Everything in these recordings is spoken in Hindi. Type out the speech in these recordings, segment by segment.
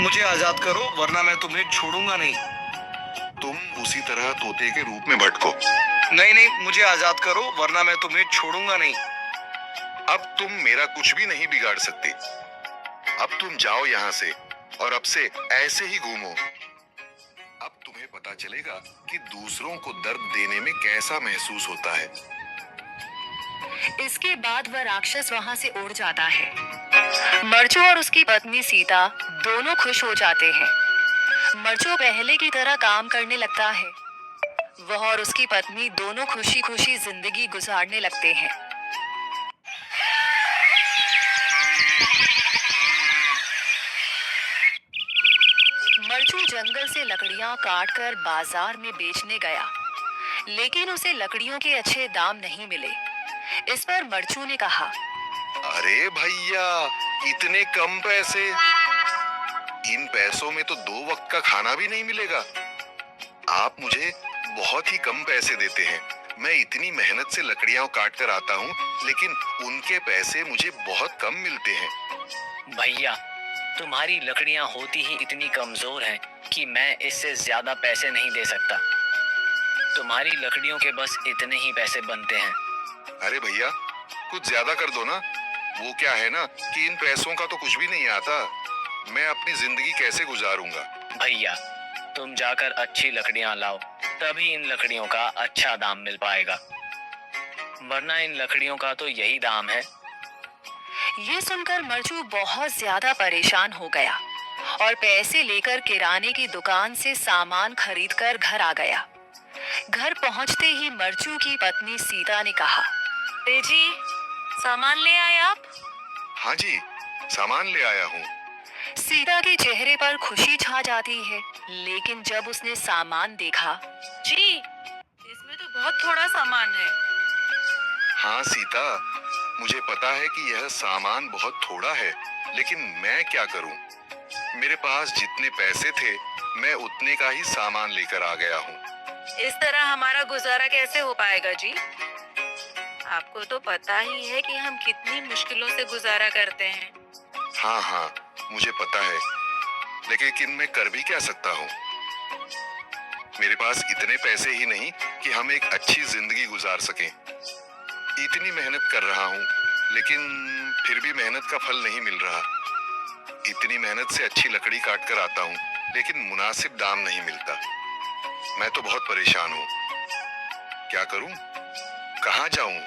मुझे आजाद करो वरना मैं तुम्हें छोड़ूंगा नहीं। तुम उसी तरह तोते के रूप में भटको। नहीं नहीं, मुझे आजाद करो वरना मैं तुम्हें छोड़ूंगा नहीं। अब तुम मेरा कुछ भी नहीं बिगाड़ सकते। अब तुम जाओ यहाँ से और अब से ऐसे ही घूमो। अब तुम्हें पता चलेगा कि दूसरों को दर्द देने में कैसा महसूस होता है। इसके बाद वह राक्षस वहां से उड़ जाता है। मर्चो और उसकी पत्नी सीता दोनों खुश हो जाते हैं। मर्चो पहले की तरह काम करने लगता है। वह और उसकी पत्नी दोनों खुशी खुशी जिंदगी गुजारने लगते हैं। मर्चो जंगल से लकड़ियां काटकर बाजार में बेचने गया, लेकिन उसे लकड़ियों के अच्छे दाम नहीं मिले। इस पर मर्चू ने कहा, अरे भैया, इतने कम पैसे? इन पैसों में तो 2 वक्त का खाना भी नहीं मिलेगा। आप मुझे बहुत ही कम पैसे देते हैं। मैं इतनी मेहनत से लकड़ियां काट कर आता हूँ, लेकिन उनके पैसे मुझे बहुत कम मिलते हैं। भैया, तुम्हारी लकड़ियां होती ही इतनी कमजोर हैं कि मैं इससे ज्यादा पैसे नहीं दे सकता। तुम्हारी लकड़ियों के बस इतने ही पैसे बनते हैं। अरे भैया, कुछ ज्यादा कर दो ना। वो क्या है ना कि इन पैसों का तो कुछ भी नहीं आता। मैं अपनी जिंदगी कैसे गुजारूंगा? भैया, तुम जाकर अच्छी लकड़ियां लाओ, तभी इन लकड़ियों का अच्छा दाम मिल पाएगा, वरना इन लकड़ियों का तो यही दाम है। ये सुनकर मर्चू बहुत ज्यादा परेशान हो गया और पैसे लेकर किराने की दुकान से सामान खरीदकर घर आ गया। घर पहुंचते ही मर्चू की पत्नी सीता ने कहा, अरे जी, सामान ले आए आप? हाँ जी, सामान ले आया हूँ। सीता के चेहरे पर खुशी छा जाती है, लेकिन जब उसने सामान देखा, जी, इसमें तो बहुत थोड़ा सामान है। हाँ सीता, मुझे पता है कि यह सामान बहुत थोड़ा है, लेकिन मैं क्या करूं? मेरे पास जितने पैसे थे, मैं उतने का ही सामान लेकर आ गया हूँ। इस तरह हमारा गुजारा कैसे हो पाएगा जी? आपको तो पता ही है कि हम कितनी मुश्किलों से गुजारा करते हैं। हाँ हाँ, मुझे पता है, लेकिन मैं कर भी क्या सकता हूँ? मेरे पास इतने पैसे ही नहीं कि हम एक अच्छी जिंदगी गुजार सकें। इतनी मेहनत कर रहा हूँ, लेकिन फिर भी मेहनत का फल नहीं मिल रहा। इतनी मेहनत से अच्छी लकड़ी काट कर आता हूँ, लेकिन मुनासिब दाम नहीं मिलता। मैं तो बहुत परेशान हूँ। क्या करूँ? कहाँ जाऊँ?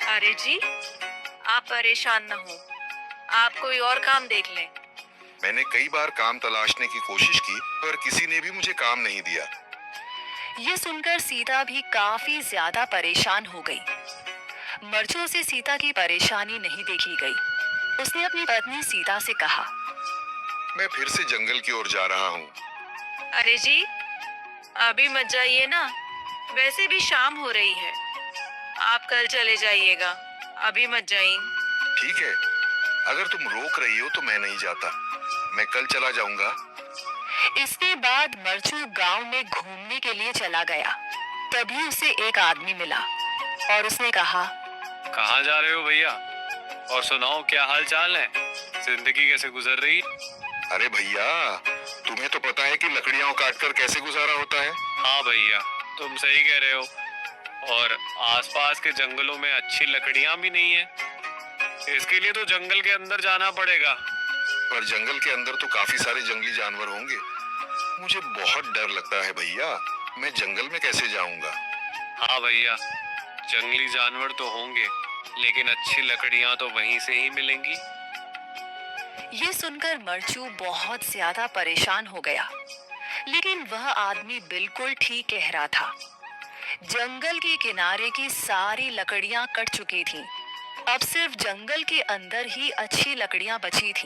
अरे जी, आप परेशान न हो, आप कोई और काम देख लें। मैंने कई बार काम तलाशने की कोशिश की, पर किसी ने भी मुझे काम नहीं दिया। ये सुनकर सीता भी काफी ज्यादा परेशान हो गई। मर्चू से सीता की परेशानी नहीं देखी गई। उसने अपनी पत्नी सीता से कहा, मैं फिर से जंगल की ओर जा रहा हूँ। अरे जी, अभी मत जाइए ना, वैसे भी शाम हो रही है। आप कल चले जाइएगा, अभी मत जाइए। ठीक है, अगर तुम रोक रही हो तो मैं नहीं जाता। मैं कल चला जाऊंगा। इसके बाद मर्चू गांव में घूमने के लिए चला गया। तभी उसे एक आदमी मिला और उसने कहा, कहाँ जा रहे हो भैया? और सुनाओ, क्या हाल चाल है? जिंदगी कैसे गुजर रही है? अरे भैया, तुम्हें तो पता है कि लकड़ियां काटकर कैसे गुजारा होता है। हाँ भैया, तुम सही कह रहे हो। और आसपास के जंगलों में अच्छी लकड़ियां भी नहीं है। इसके लिए तो जंगल के अंदर जाना पड़ेगा। पर जंगल के अंदर तो काफी सारे जंगली जानवर होंगे। मुझे बहुत डर लगता है भैया। मैं जंगल में कैसे जाऊंगा? हाँ भैया, जंगली जानवर तो होंगे, लेकिन अच्छी लकड़ियां तो वहीं से ही मिलेंगी। ये सुनकर मर्चू बहुत ज्यादा परेशान हो गया, लेकिन वह आदमी बिल्कुल ठीक कह रहा था। जंगल के किनारे की सारी लकड़ियां कट चुकी थीं। अब सिर्फ जंगल के अंदर ही अच्छी लकड़ियां बची थीं।